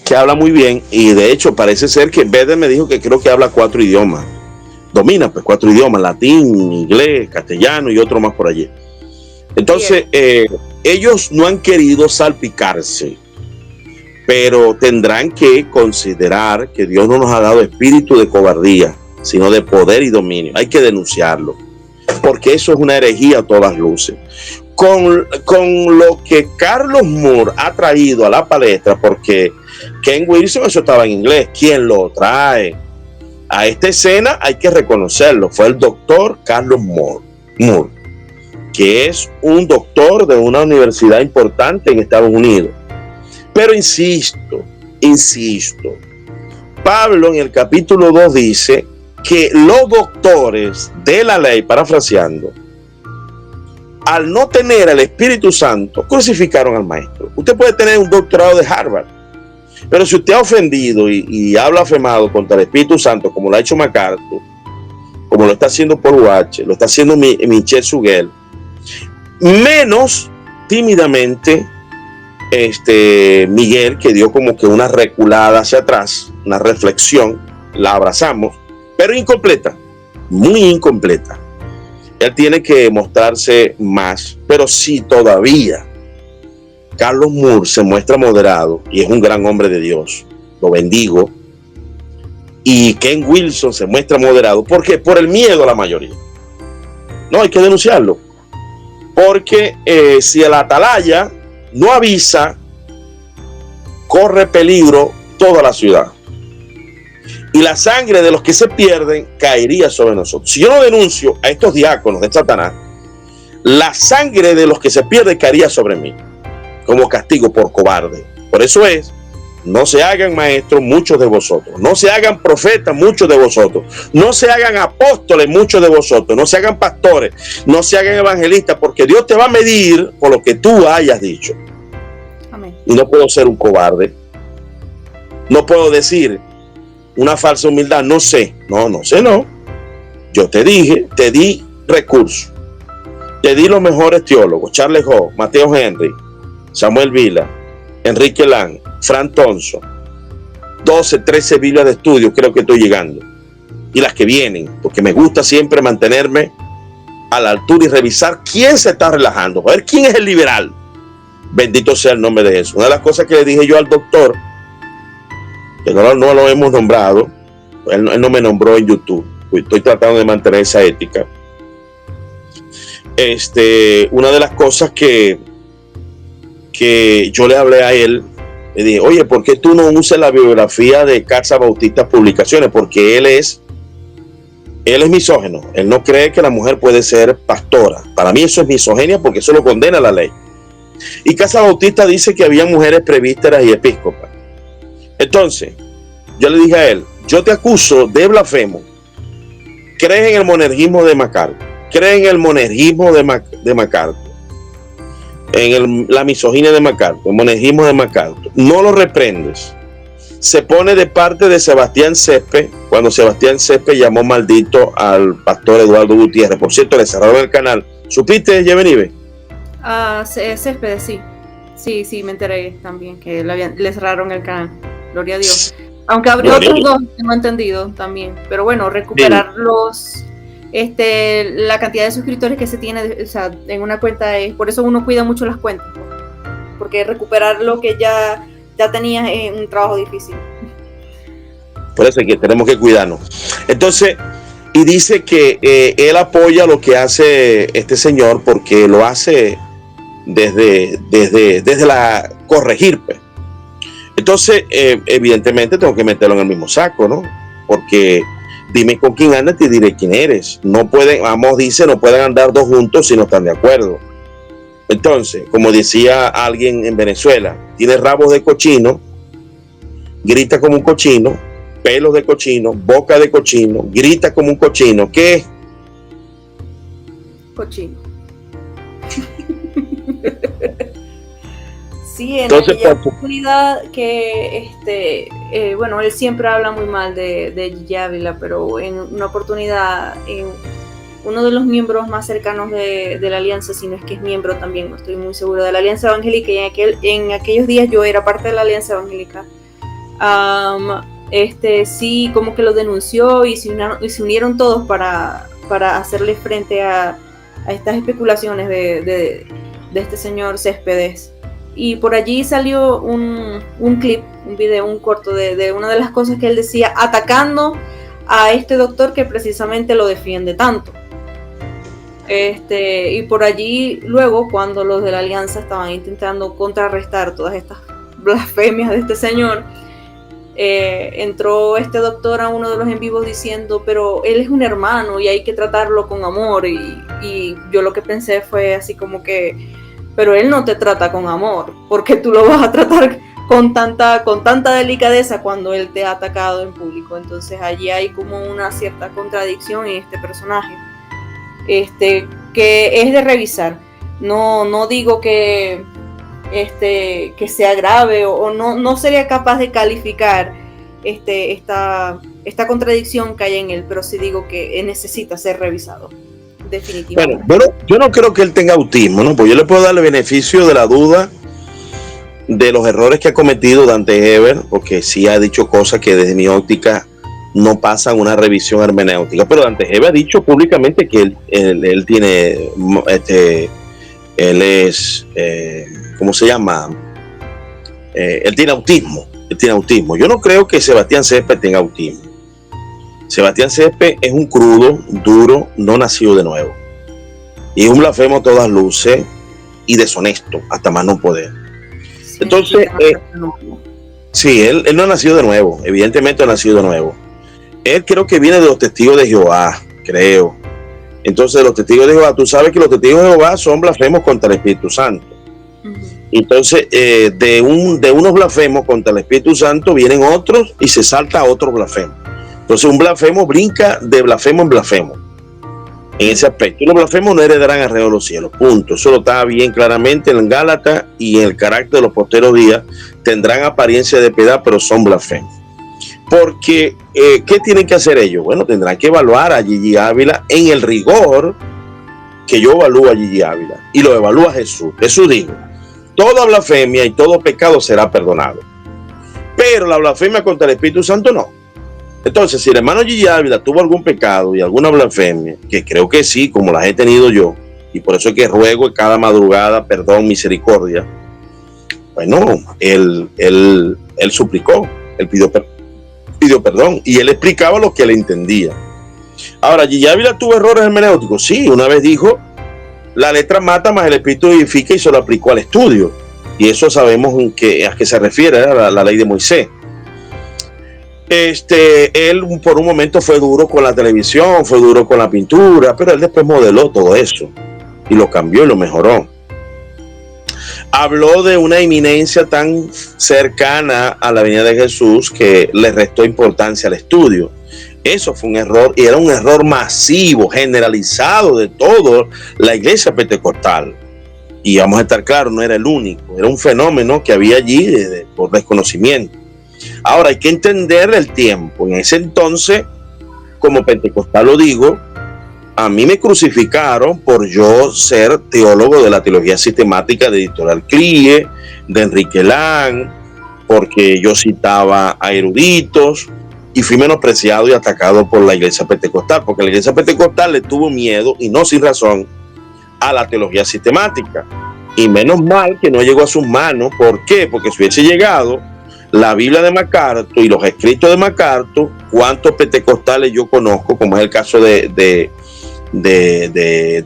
que habla muy bien, y de hecho parece ser que Beder me dijo que creo que habla 4 idiomas. Domina pues 4 idiomas: latín, inglés, castellano y otro más por allí. Entonces, ellos no han querido salpicarse, pero tendrán que considerar que Dios no nos ha dado espíritu de cobardía, sino de poder y dominio. Hay que denunciarlo, porque eso es una herejía a todas luces. Con lo que Carlos Moore ha traído a la palestra, porque Ken Wilson, eso estaba en inglés, ¿quién lo trae a esta escena? Hay que reconocerlo, fue el doctor Carlos Moore, que es un doctor de una universidad importante en Estados Unidos. Pero insisto, Pablo en el capítulo 2 dice que los doctores de la ley, parafraseando, al no tener el Espíritu Santo, crucificaron al maestro. Usted puede tener un doctorado de Harvard, pero si usted ha ofendido y ha blasfemado contra el Espíritu Santo, como lo ha hecho MacArthur, como lo está haciendo Paul Washer, lo está haciendo Michel Suguel, menos tímidamente Miguel, que dio como que una reculada hacia atrás, una reflexión, la abrazamos, pero incompleta, muy incompleta. Él tiene que mostrarse más, pero sí, todavía Carlos Moore se muestra moderado y es un gran hombre de Dios, lo bendigo. Y Ken Wilson se muestra moderado, porque por el miedo a la mayoría. No, hay que denunciarlo, porque si el atalaya no avisa, corre peligro toda la ciudad, y la sangre de los que se pierden caería sobre nosotros. Si yo no denuncio a estos diáconos de Satanás, la sangre de los que se pierden caería sobre mí como castigo por cobarde. Por eso es: no se hagan maestros muchos de vosotros, no se hagan profetas muchos de vosotros, no se hagan apóstoles muchos de vosotros, no se hagan pastores, no se hagan evangelistas, porque Dios te va a medir por lo que tú hayas dicho. Amén. Y no puedo ser un cobarde, no puedo decir una falsa humildad, no sé. Yo te dije, te di recursos, te di los mejores teólogos: Charles Ho, Mateo Henry, Samuel Vila, Enrique Lang, Fran Thompson, 12, 13 Biblias de estudio creo que estoy llegando, y las que vienen, porque me gusta siempre mantenerme a la altura y revisar quién se está relajando, a ver quién es el liberal. Bendito sea el nombre de Jesús. Una de las cosas que le dije yo al doctor, que no lo hemos nombrado, él no me nombró en YouTube, estoy tratando de mantener esa ética. Una de las cosas que yo le hablé a él, le dije: oye, ¿por qué tú no usas la biografía de Casa Bautista Publicaciones? Porque él es misógino. Él no cree que la mujer puede ser pastora. Para mí eso es misoginia, porque eso lo condena la ley. Y Casa Bautista dice que había mujeres presbíteras y episcopas. Entonces, yo le dije a él: yo te acuso de blasfemo. Crees en el monergismo de MacArthur. Crees en el monergismo de MacArthur. En la misoginia de MacArthur, el monergismo de MacArthur. No lo reprendes. Se pone de parte de Sebastián Césped, cuando Sebastián Césped llamó maldito al pastor Eduardo Gutiérrez. Por cierto, le cerraron el canal. ¿Supiste, Yevenibe? Césped, sí. Sí, me enteré también que le cerraron el canal. Gloria a Dios. Aunque abrió otros dos, no he entendido también. Pero bueno, recuperar la cantidad de suscriptores que se tiene, en una cuenta es, por eso uno cuida mucho las cuentas, porque recuperar lo que ya tenías es un trabajo difícil. Por eso es que tenemos que cuidarnos. Entonces, y dice que él apoya lo que hace este señor, porque lo hace desde la corregir, pues. Entonces, evidentemente tengo que meterlo en el mismo saco, ¿no? Porque dime con quién andas y te diré quién eres. No pueden, no pueden andar dos juntos si no están de acuerdo. Entonces, como decía alguien en Venezuela, tiene rabos de cochino, grita como un cochino, pelos de cochino, boca de cochino, grita como un cochino. ¿Qué es? Cochino. Sí, en aquella oportunidad que bueno, él siempre habla muy mal de Gigi Ávila, pero en una oportunidad, uno de los miembros más cercanos de la Alianza, si no es que es miembro también, no estoy muy segura, de la Alianza Evangélica, y en aquellos días yo era parte de la Alianza Evangélica, sí como que lo denunció y se unieron todos para hacerle frente a estas especulaciones de este señor Céspedes. Y por allí salió un clip, un video, un corto de una de las cosas que él decía, atacando a este doctor que precisamente lo defiende tanto. Y por allí luego, cuando los de la Alianza estaban intentando contrarrestar todas estas blasfemias de este señor, entró este doctor a uno de los en vivos diciendo, pero él es un hermano y hay que tratarlo con amor, y yo lo que pensé fue así como que, pero él no te trata con amor, porque tú lo vas a tratar con tanta delicadeza cuando él te ha atacado en público. Entonces allí hay como una cierta contradicción en este personaje, que es de revisar. No digo que sea grave o no sería capaz de calificar esta contradicción que hay en él, pero sí digo que necesita ser revisado, definitivamente. Bueno, yo no creo que él tenga autismo, ¿no? Pues yo le puedo dar el beneficio de la duda de los errores que ha cometido Dante Ebert, porque sí ha dicho cosas que desde mi óptica no pasan una revisión hermenéutica, pero Dante Ebert ha dicho públicamente que él tiene él es ¿cómo se llama? Él tiene autismo. Yo no creo que Sebastián Céspedes tenga autismo. Sebastián Céspedes es un crudo, duro, no nacido de nuevo. Y es un blasfemo a todas luces y deshonesto, hasta más no poder. Sí, entonces, sí, él no ha nacido de nuevo. Evidentemente ha nacido de nuevo. Él creo que viene de los testigos de Jehová, creo. Entonces, los testigos de Jehová, tú sabes que los testigos de Jehová son blasfemos contra el Espíritu Santo. Entonces, de unos blasfemos contra el Espíritu Santo vienen otros y se salta a otros blasfemos. Entonces, un blasfemo brinca de blasfemo en blasfemo. En ese aspecto, los blasfemos no heredarán el reino de los cielos. Punto. Eso lo está bien claramente en Gálatas, y en el carácter de los posteros días tendrán apariencia de piedad, pero son blasfemos. Porque, ¿qué tienen que hacer ellos? Bueno, tendrán que evaluar a Gigi Ávila en el rigor que yo evalúo a Gigi Ávila, y lo evalúa Jesús. Jesús dijo, toda blasfemia y todo pecado será perdonado, pero la blasfemia contra el Espíritu Santo no. Entonces, si el hermano Gigi Ávila tuvo algún pecado y alguna blasfemia, que creo que sí, como las he tenido yo, y por eso es que ruego cada madrugada perdón, misericordia, bueno, él suplicó, él pidió perdón, y él explicaba lo que él entendía. Ahora, Gigi Ávila tuvo errores hermenéuticos, sí, una vez dijo, la letra mata más el espíritu vivifica, y se lo aplicó al estudio, y eso sabemos a qué se refiere, a la ley de Moisés. Él por un momento fue duro con la televisión, fue duro con la pintura, pero él después modeló todo eso y lo cambió y lo mejoró. Habló de una inminencia tan cercana a la venida de Jesús que le restó importancia al estudio. Eso fue un error, y era un error masivo, generalizado de toda la iglesia pentecostal. Y vamos a estar claros, no era el único, era un fenómeno que había allí por desconocimiento. Ahora hay que entender el tiempo. En ese entonces, como pentecostal lo digo, a mí me crucificaron por yo ser teólogo de la teología sistemática de Editorial CRIE, de Enrique Lang, porque yo citaba a eruditos, y fui menospreciado y atacado por la iglesia pentecostal, porque la iglesia pentecostal le tuvo miedo, y no sin razón, a la teología sistemática. Y menos mal que no llegó a sus manos. ¿Por qué? Porque si hubiese llegado la Biblia de MacArthur y los escritos de MacArthur, ¿cuántos pentecostales yo conozco? Como es el caso de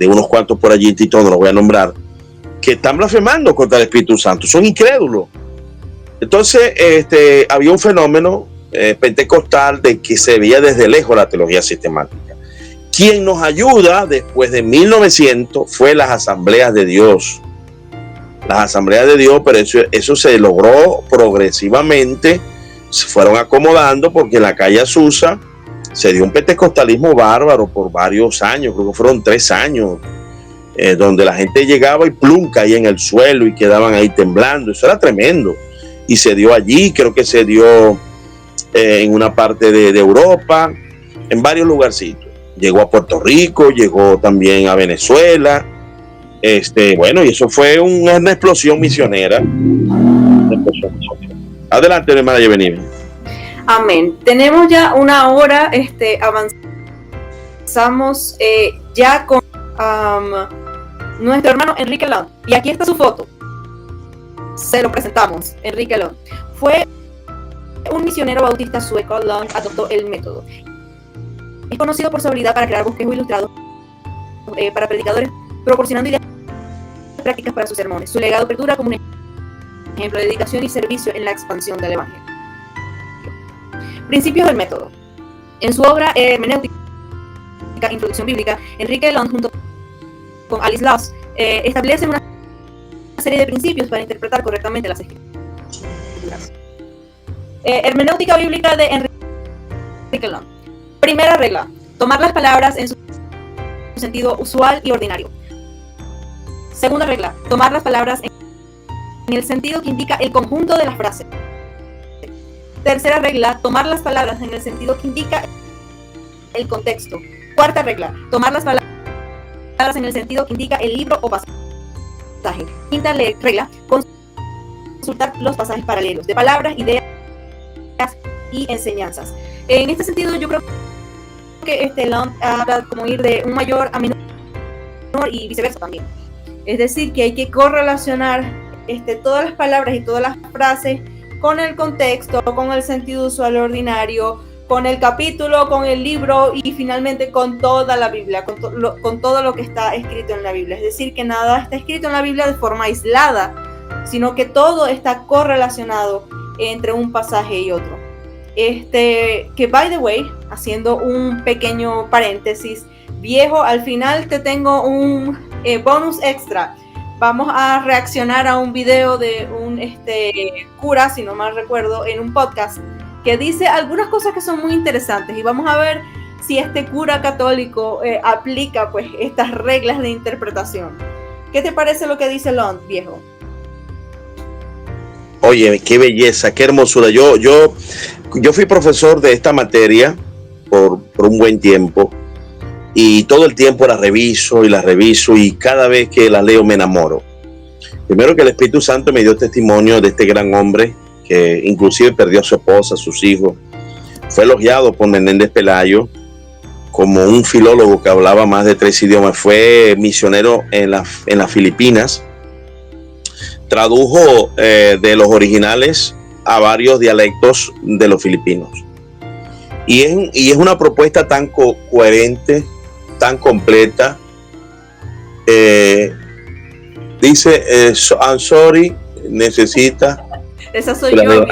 unos cuantos por allí, Tito, no los voy a nombrar, que están blasfemando contra el Espíritu Santo, son incrédulos. Entonces, había un fenómeno pentecostal de que se veía desde lejos la teología sistemática. Quien nos ayuda después de 1900 fue las asambleas de Dios. Las asambleas de Dios, pero eso se logró progresivamente, se fueron acomodando, porque en la calle Azusa se dio un pentecostalismo bárbaro por varios años, creo que fueron 3 años, donde la gente llegaba y plum, caía en el suelo y quedaban ahí temblando. Eso era tremendo, y se dio allí, creo que se dio en una parte de Europa, en varios lugarcitos. Llegó a Puerto Rico, llegó también a Venezuela. Bueno, y eso fue una explosión misionera. Adelante, hermana Yeveni. Amén. Tenemos ya una hora, avanzamos ya con nuestro hermano Enrique Land. Y aquí está su foto. Se lo presentamos, Enrique Land. Fue un misionero bautista sueco. Land adoptó el método. Es conocido por su habilidad para crear bosquejos ilustrados para predicadores, proporcionando ideas prácticas para sus sermones. Su legado perdura como un ejemplo de dedicación y servicio en la expansión del evangelio. Principios del método. En su obra Hermenéutica, Introducción Bíblica, Enrique Land junto con Alice Laws establecen una serie de principios para interpretar correctamente las escrituras. Hermenéutica Bíblica de Enrique Land. Primera regla: tomar las palabras en su sentido usual y ordinario. Segunda regla: tomar las palabras en el sentido que indica el conjunto de la frase. Tercera regla: tomar las palabras en el sentido que indica el contexto. Cuarta regla: tomar las palabras en el sentido que indica el libro o pasaje. Quinta regla: consultar los pasajes paralelos de palabras, ideas y enseñanzas. En este sentido, yo creo que Land habla como ir de un mayor a menor y viceversa también. Es decir, que hay que correlacionar todas las palabras y todas las frases con el contexto, con el sentido usual ordinario, con el capítulo, con el libro y finalmente con toda la Biblia, con todo lo que está escrito en la Biblia. Es decir, que nada está escrito en la Biblia de forma aislada, sino que todo está correlacionado entre un pasaje y otro. Que by the way, haciendo un pequeño paréntesis, viejo, al final te tengo un bonus extra. Vamos a reaccionar a un video de un cura, si no mal recuerdo, en un podcast, que dice algunas cosas que son muy interesantes y vamos a ver si este cura católico aplica pues estas reglas de interpretación. ¿Qué te parece lo que dice Land, viejo? Oye, qué belleza, qué hermosura. Yo fui profesor de esta materia por un buen tiempo y todo el tiempo la reviso y cada vez que la leo me enamoro. Primero, que el Espíritu Santo me dio testimonio de este gran hombre que inclusive perdió a su esposa, a sus hijos. Fue elogiado por Menéndez Pelayo como un filólogo que hablaba más de 3 idiomas. Fue misionero en las Filipinas. Tradujo de los originales a varios dialectos de los filipinos. Y es una propuesta tan coherente, tan completa. Dice, I'm sorry, necesita. Esa soy yo.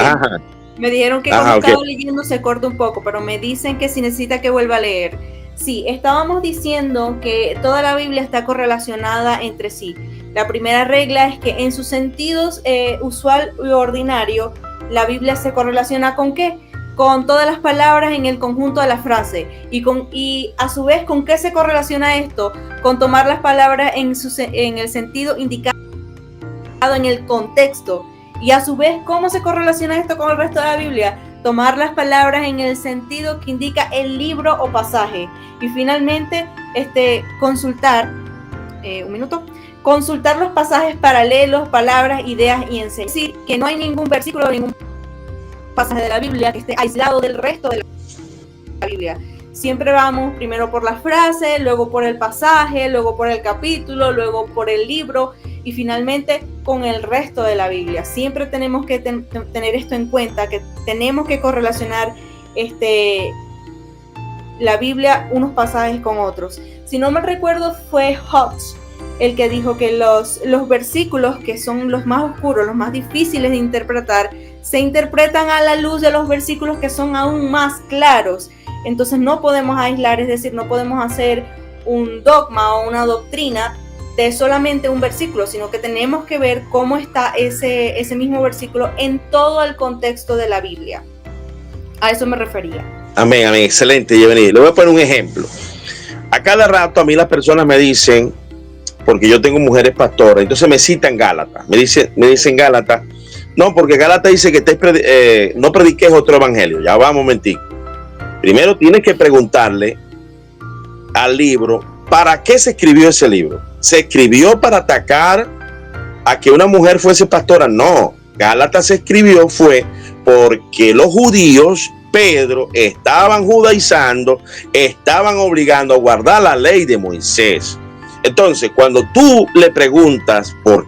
Me dijeron que cuando estaba leyendo se corta un poco, pero me dicen que si necesita que vuelva a leer. Sí, estábamos diciendo que toda la Biblia está correlacionada entre sí. La primera regla es que en sus sentidos usual y ordinario, la Biblia se correlaciona ¿con qué? Con todas las palabras en el conjunto de la frase. Y a su vez, ¿con qué se correlaciona esto? Con tomar las palabras en el sentido indicado en el contexto. Y a su vez, ¿cómo se correlaciona esto con el resto de la Biblia? Tomar las palabras en el sentido que indica el libro o pasaje. Y finalmente, consultar los pasajes paralelos, palabras, ideas y enseñanzas. Es decir, que no hay ningún versículo, ningún pasaje de la Biblia que esté aislado del resto de la Biblia. Siempre vamos primero por la frase, luego por el pasaje, luego por el capítulo, luego por el libro y finalmente con el resto de la Biblia. Siempre tenemos que tener esto en cuenta, que tenemos que correlacionar la Biblia, unos pasajes con otros. Si no me recuerdo, fue Hodge el que dijo que los versículos que son los más oscuros, los más difíciles de interpretar, se interpretan a la luz de los versículos que son aún más claros. Entonces no podemos aislar, es decir, no podemos hacer un dogma o una doctrina de solamente un versículo, sino que tenemos que ver cómo está ese mismo versículo en todo el contexto de la Biblia. A eso me refería. Amén, amén, excelente, Yeveni. Le voy a poner un ejemplo. A cada rato a mí las personas me dicen, porque yo tengo mujeres pastoras, entonces me citan Gálatas, me dicen Gálatas, no, porque Gálatas dice que no prediques otro evangelio. Ya va, un momentico. Primero tienes que preguntarle al libro, ¿para qué se escribió ese libro? ¿Se escribió para atacar a que una mujer fuese pastora? No, Gálatas se escribió fue porque los judíos Pedro estaban judaizando, estaban obligando a guardar la ley de Moisés. Entonces, cuando tú le preguntas por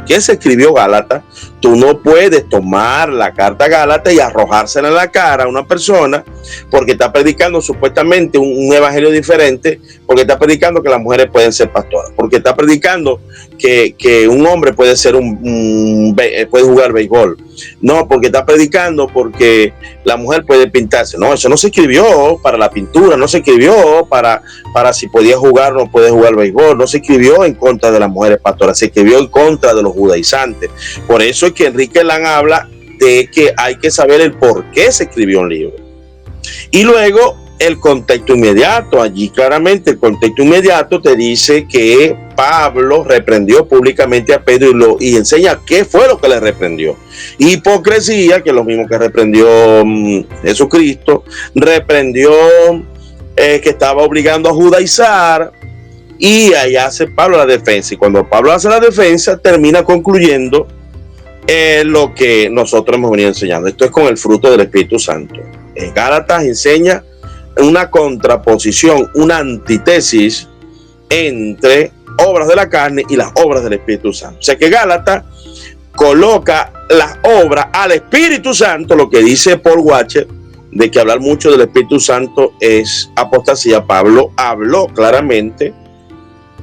qué se escribió Gálatas, tú no puedes tomar la carta Gálatas y arrojársela en la cara a una persona porque está predicando supuestamente un evangelio diferente, porque está predicando que las mujeres pueden ser pastoras, porque está predicando que un hombre puede ser puede jugar béisbol. No, porque está predicando porque la mujer puede pintarse. No, eso no se escribió para la pintura, no se escribió para si podía jugar o no puede jugar béisbol, no se escribió en contra de las mujeres pastoras, se escribió en contra de los judaizantes. Por eso es que Enrique Lan habla de que hay que saber el por qué se escribió un libro. Y luego el contexto inmediato. Allí claramente el contexto inmediato te dice que Pablo reprendió públicamente a Pedro y enseña qué fue lo que le reprendió. Hipocresía, que es lo mismo que reprendió Jesucristo, reprendió que estaba obligando a judaizar, y ahí hace Pablo la defensa. Y cuando Pablo hace la defensa, termina concluyendo lo que nosotros hemos venido enseñando. Esto es con el fruto del Espíritu Santo. En Gálatas enseña una contraposición, una antítesis entre obras de la carne y las obras del Espíritu Santo. O sea que Gálatas coloca las obras al Espíritu Santo, lo que dice Paul Washer, de que hablar mucho del Espíritu Santo es apostasía. Pablo habló claramente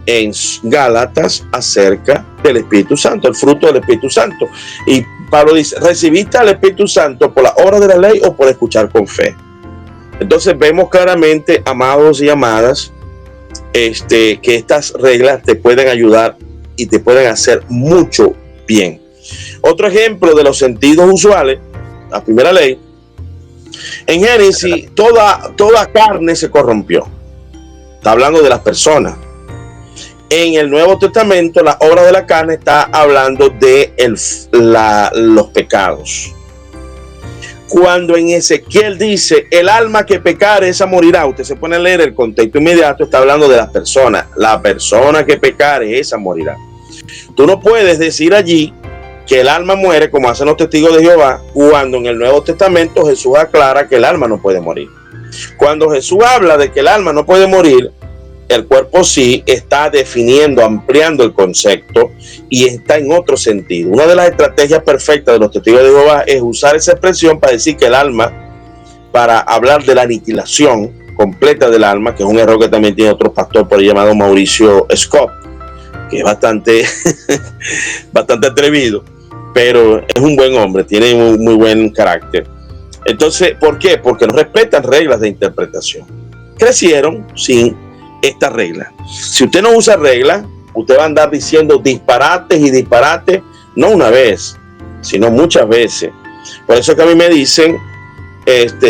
en Gálatas acerca del Espíritu Santo, el fruto del Espíritu Santo. Y Pablo dice, ¿recibiste al Espíritu Santo por la obra de la ley o por escuchar con fe? Entonces vemos claramente, amados y amadas, que estas reglas te pueden ayudar y te pueden hacer mucho bien. Otro ejemplo de los sentidos usuales, la primera ley, en Génesis toda carne se corrompió. Está hablando de las personas. En el Nuevo Testamento, la obra de la carne está hablando de los pecados. Cuando en Ezequiel dice, el alma que pecare, esa morirá, usted se pone a leer el contexto inmediato, está hablando de las personas. La persona que pecare, esa morirá. Tú no puedes decir allí que el alma muere, como hacen los testigos de Jehová, cuando en el Nuevo Testamento Jesús aclara que el alma no puede morir. Cuando Jesús habla de que el alma no puede morir, el cuerpo sí está definiendo, ampliando el concepto y está en otro sentido. Una de las estrategias perfectas de los testigos de Jehová es usar esa expresión para decir que el alma, para hablar de la aniquilación completa del alma, que es un error que también tiene otro pastor por ahí llamado Mauricio Scott, que es bastante atrevido, pero es un buen hombre, tiene muy buen carácter. Entonces, ¿por qué? Porque no respetan reglas de interpretación. Crecieron sin esta regla. Si usted no usa reglas, usted va a andar diciendo disparates y disparates, no una vez, sino muchas veces. Por eso que a mí me dicen,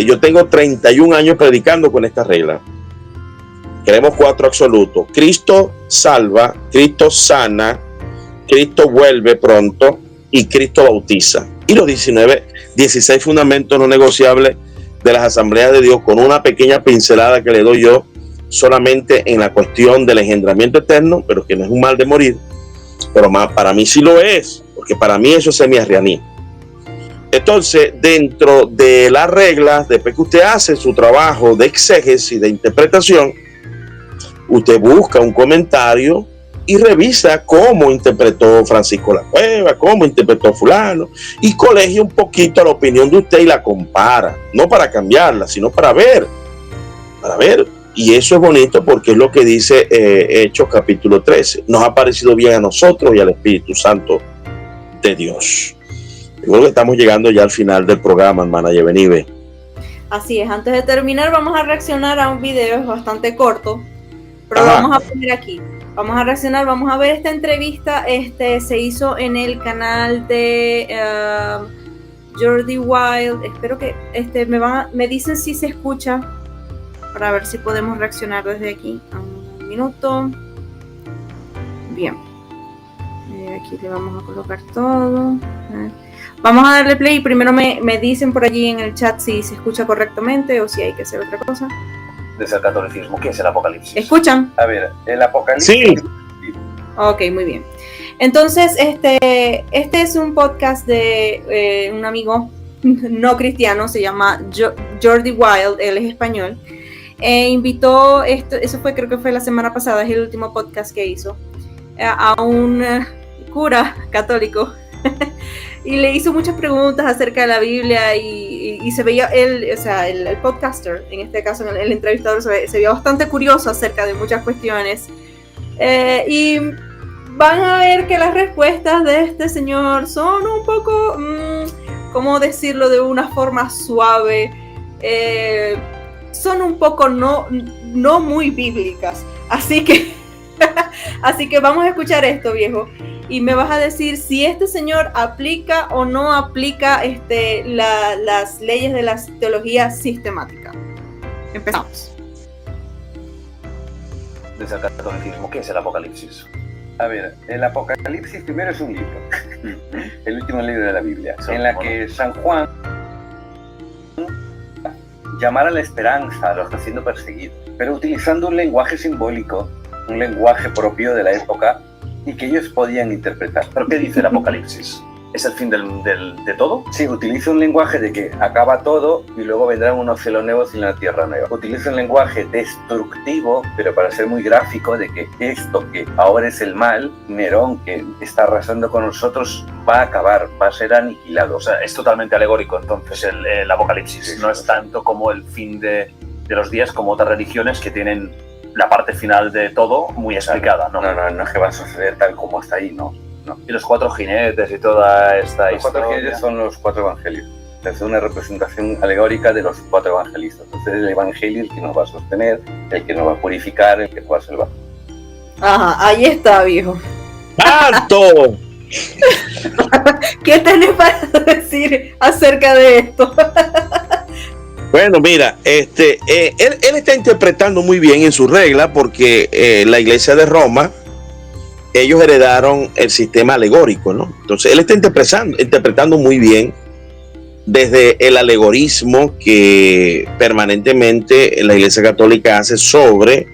yo tengo 31 años predicando con esta regla. Queremos 4 absolutos: Cristo salva, Cristo sana, Cristo vuelve pronto y Cristo bautiza. Y los 16 fundamentos no negociables de las asambleas de Dios, con una pequeña pincelada que le doy yo solamente en la cuestión del engendramiento eterno, pero que no es un mal de morir, pero para mí sí lo es, porque para mí eso es semiarrianismo. Entonces, dentro de las reglas, después que usted hace su trabajo de exégesis, de interpretación, usted busca un comentario y revisa cómo interpretó Francisco La Cueva, cómo interpretó fulano, y colegia un poquito la opinión de usted y la compara, no para cambiarla, sino para ver. Y eso es bonito porque es lo que dice Hechos capítulo 13. Nos ha parecido bien a nosotros y al Espíritu Santo de Dios. Yo creo que estamos llegando ya al final del programa, hermana Yevenibe. Así es, antes de terminar vamos a reaccionar a un video, es bastante corto, pero lo vamos a poner aquí. Vamos a reaccionar, vamos a ver esta entrevista, se hizo en el canal de Jordi Wild. Espero que me dicen si se escucha, para ver si podemos reaccionar desde aquí. Un minuto. Bien. Aquí le vamos a colocar todo. Vamos a darle play y primero me dicen por allí en el chat si se escucha correctamente o si hay que hacer otra cosa. Desde el catolicismo, ¿qué es el Apocalipsis? ¿Escuchan? A ver, el Apocalipsis. Sí. Ok, muy bien. Entonces, este es un podcast de un amigo no cristiano, se llama Jordi Wild, él es español. Invitó, eso fue, creo que fue la semana pasada, es el último podcast que hizo, a un cura católico y le hizo muchas preguntas acerca de la Biblia y se veía él, o sea, el podcaster, en este caso el entrevistador, se veía bastante curioso acerca de muchas cuestiones. Y van a ver que las respuestas de este señor son un poco, ¿cómo decirlo de una forma suave? Son un poco no muy bíblicas. Así que vamos a escuchar esto, viejo. Y me vas a decir si este señor aplica o no aplica las leyes de la teología sistemática. Empezamos. Desde el catolicismo, ¿qué es el Apocalipsis? A ver, el Apocalipsis primero es un libro, el último libro de la Biblia, en la que San Juan llamara a la esperanza a los que están siendo perseguidos, pero utilizando un lenguaje simbólico, un lenguaje propio de la época y que ellos podían interpretar. ¿Pero qué dice el Apocalipsis? ¿Es el fin de todo? Sí, utiliza un lenguaje de que acaba todo y luego vendrán unos cielos nuevos y una tierra nueva. Utiliza un lenguaje destructivo, pero para ser muy gráfico, de que esto que ahora es el mal, Nerón, que está arrasando con nosotros, va a acabar, va a ser aniquilado. O sea, es totalmente alegórico entonces el Apocalipsis. Sí, no es tanto como el fin de los días como otras religiones que tienen la parte final de todo muy explicada, ¿no? No es que va a suceder tal como está ahí, no. Y los 4 jinetes y toda esta historia. Los 4 jinetes son los 4 evangelios. Es una representación alegórica de los 4 evangelistas. Entonces el evangelio es el que nos va a sostener, el que nos va a purificar, el que nos va a salvar. Ajá, ahí está, viejo. ¡Alto! ¿Qué tenés para decir acerca de esto? Bueno, mira, él está interpretando muy bien en su regla porque la Iglesia de Roma, ellos heredaron el sistema alegórico, ¿no? Entonces, él está interpretando muy bien desde el alegorismo que permanentemente la Iglesia Católica hace sobre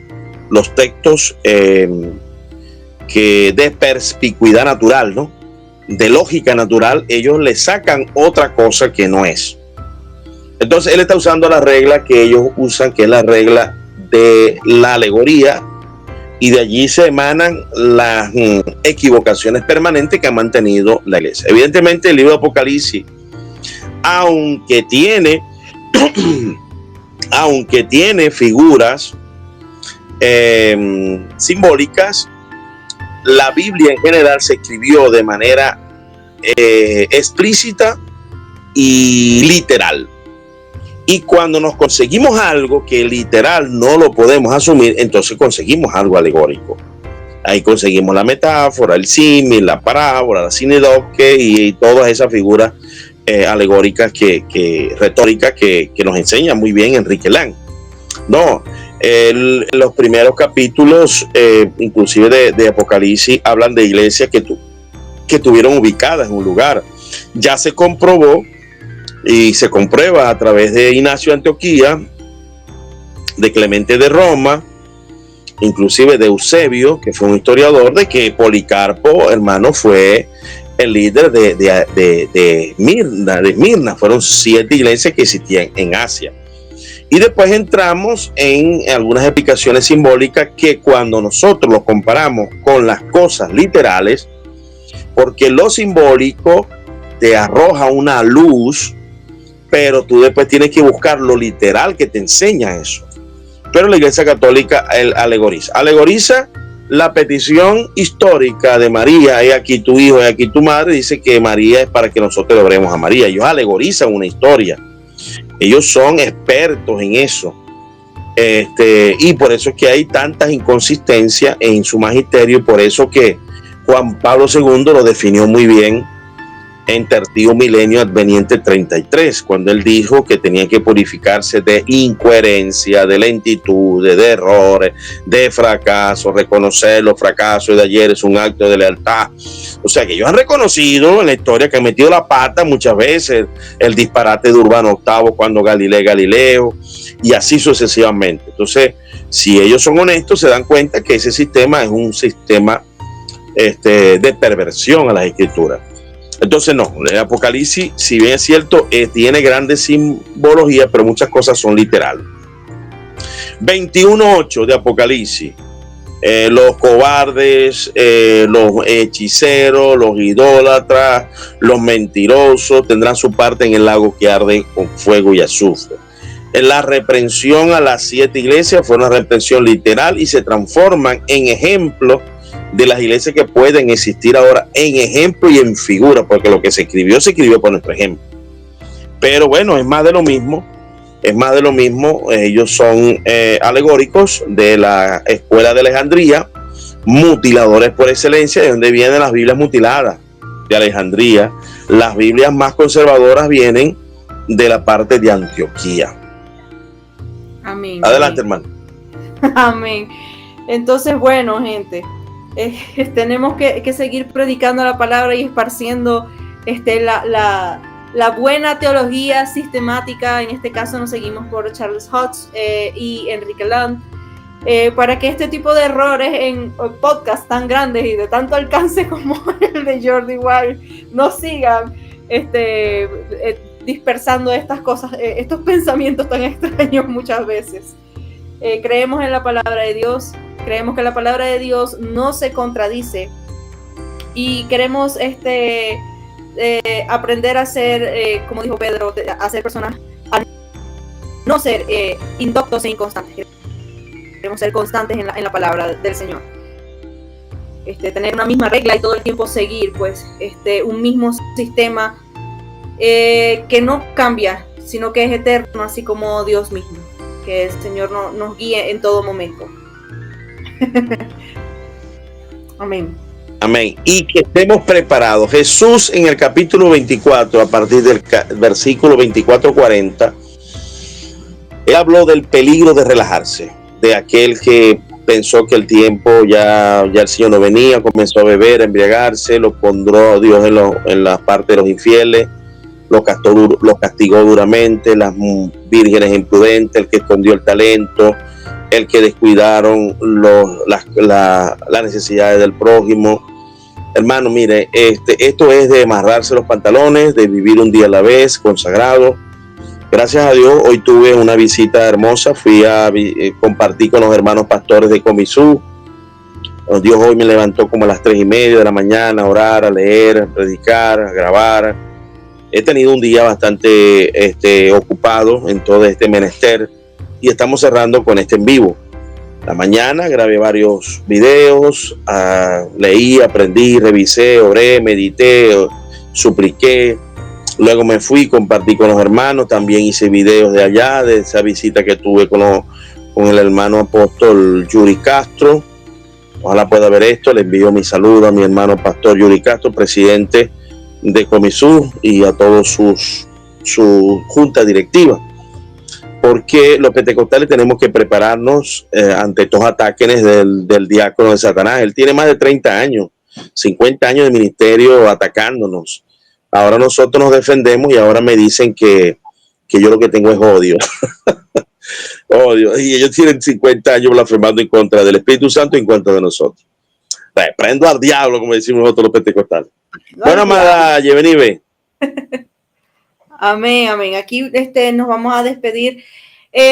los textos que de perspicuidad natural, ¿no? De lógica natural, ellos le sacan otra cosa que no es. Entonces, él está usando la regla que ellos usan, que es la regla de la alegoría, y de allí se emanan las equivocaciones permanentes que ha mantenido la Iglesia. Evidentemente, el libro de Apocalipsis, aunque tiene figuras simbólicas, la Biblia en general se escribió de manera explícita y literal. Y cuando nos conseguimos algo que literal no lo podemos asumir, entonces conseguimos algo alegórico. Ahí conseguimos la metáfora, el símil, la parábola, la sinidoque y todas esas figuras alegóricas retóricas que nos enseña muy bien Enrique Lang. No, los primeros capítulos, inclusive de Apocalipsis, hablan de iglesias que estuvieron ubicadas en un lugar. Ya se comprobó y se comprueba a través de Ignacio de Antioquía, de Clemente de Roma, inclusive de Eusebio, que fue un historiador, de que Policarpo, hermano, fue el líder de Mirna. Fueron 7 iglesias que existían en Asia. Y después entramos en algunas explicaciones simbólicas que cuando nosotros lo comparamos con las cosas literales, porque lo simbólico te arroja una luz, pero tú después tienes que buscar lo literal que te enseña eso. Pero la Iglesia Católica alegoriza la petición histórica de María, he aquí tu hijo, he aquí tu madre, dice que María es para que nosotros adoremos a María. Ellos alegorizan una historia. Ellos son expertos en eso. Y por eso es que hay tantas inconsistencias en su magisterio, y por eso que Juan Pablo II lo definió muy bien en Tertio Milenio Adveniente 33, cuando él dijo que tenía que purificarse de incoherencia, de lentitud, de errores, de fracaso. Reconocer los fracasos de ayer es un acto de lealtad. O sea que ellos han reconocido en la historia que han metido la pata muchas veces, el disparate de Urbano VIII cuando Galileo, y así sucesivamente. Entonces, si ellos son honestos, se dan cuenta que ese sistema es un sistema de perversión a las escrituras. Entonces no, el Apocalipsis, si bien es cierto, tiene grandes simbologías, pero muchas cosas son literales. 21:8 de Apocalipsis. Los cobardes, los hechiceros, los idólatras, los mentirosos tendrán su parte en el lago que arde con fuego y azufre. En la reprensión a las 7 iglesias fue una reprensión literal y se transforman en ejemplos de las iglesias que pueden existir ahora, en ejemplo y en figura, porque lo que se escribió por nuestro ejemplo. Pero bueno, es más de lo mismo. Es más de lo mismo. Ellos son alegóricos de la escuela de Alejandría, mutiladores por excelencia, de donde vienen las Biblias mutiladas de Alejandría. Las Biblias más conservadoras vienen de la parte de Antioquía. Amén. Adelante, hermano. Amén. Entonces, bueno, gente, tenemos que seguir predicando la palabra y esparciendo la buena teología sistemática. En este caso nos seguimos por Charles Hodge y Enrique Land, para que este tipo de errores en podcasts tan grandes y de tanto alcance como el de Jordi Wild no sigan dispersando estas cosas, estos pensamientos tan extraños muchas veces. Creemos en la palabra de Dios, creemos que la palabra de Dios no se contradice y queremos aprender a ser, como dijo Pedro, a ser personas, a no ser indoctos e inconstantes. Queremos ser constantes en la palabra del Señor. Tener una misma regla y todo el tiempo seguir pues un mismo sistema que no cambia, sino que es eterno, así como Dios mismo. Que el Señor nos guíe en todo momento. Amén. Amén. Y que estemos preparados. Jesús en el capítulo 24, a partir del versículo 24-40, él habló del peligro de relajarse, de aquel que pensó que el tiempo ya el Señor no venía, comenzó a beber, a embriagarse, lo pondrá Dios en la parte de los infieles, lo castigó duramente, las vírgenes imprudentes, el que escondió el talento, el que descuidaron las necesidades del prójimo. Hermano, mire, esto es de amarrarse los pantalones, de vivir un día a la vez, consagrado. Gracias a Dios, hoy tuve una visita hermosa, fui a compartir con los hermanos pastores de Comisú. Dios hoy me levantó como a las 3:30 de la mañana a orar, a leer, a predicar, a grabar. He tenido un día bastante ocupado en todo este menester y estamos cerrando con en vivo. La mañana grabé varios videos, leí, aprendí, revisé, oré, medité, supliqué. Luego me fui, compartí con los hermanos, también hice videos de allá, de esa visita que tuve con el hermano apóstol Yuri Castro. Ojalá pueda ver esto. Le envío mi saludo a mi hermano pastor Yuri Castro, presidente de Comisú, y a todos su junta directiva, porque los pentecostales tenemos que prepararnos ante estos ataques del diácono de Satanás. Él tiene más de 30 años, 50 años de ministerio atacándonos. Ahora nosotros nos defendemos y ahora me dicen que yo lo que tengo es odio. Odio. Y ellos tienen 50 años blasfemando en contra del Espíritu Santo y en contra de nosotros. Prendo al diablo, como decimos nosotros los pentecostales. Bueno, amada, Yevenive. Amén, amén. Aquí nos vamos a despedir.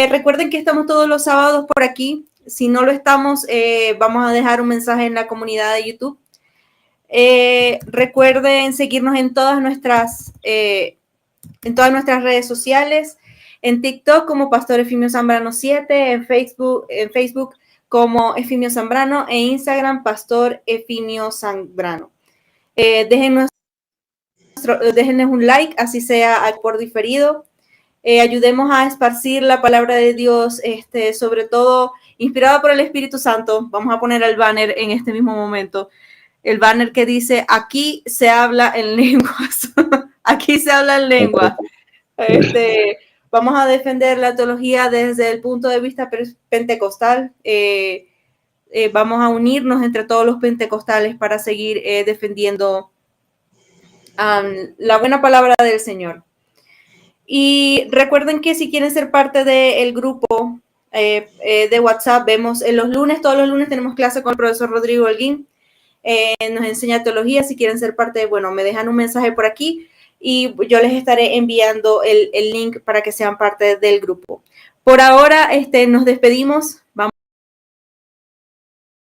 Recuerden que estamos todos los sábados por aquí. Si no lo estamos, vamos a dejar un mensaje en la comunidad de YouTube. Recuerden seguirnos en todas nuestras redes sociales, en TikTok como Pastor Efimio Zambrano 7, en Facebook como Efimio Zambrano, e Instagram Pastor Efimio Zambrano. Déjennos un like, así sea por diferido. Ayudemos a esparcir la palabra de Dios, sobre todo inspirada por el Espíritu Santo. Vamos a poner el banner en este mismo momento. El banner que dice: aquí se habla en lenguas. Aquí se habla en lenguas. Vamos a defender la teología desde el punto de vista pentecostal. Vamos a unirnos entre todos los pentecostales para seguir defendiendo la buena palabra del Señor. Y recuerden que si quieren ser parte del grupo de WhatsApp, vemos todos los lunes tenemos clase con el profesor Rodrigo Holguín. nos enseña teología. Si quieren ser parte, bueno, me dejan un mensaje por aquí y yo les estaré enviando el link para que sean parte del grupo. Por ahora, nos despedimos. Vamos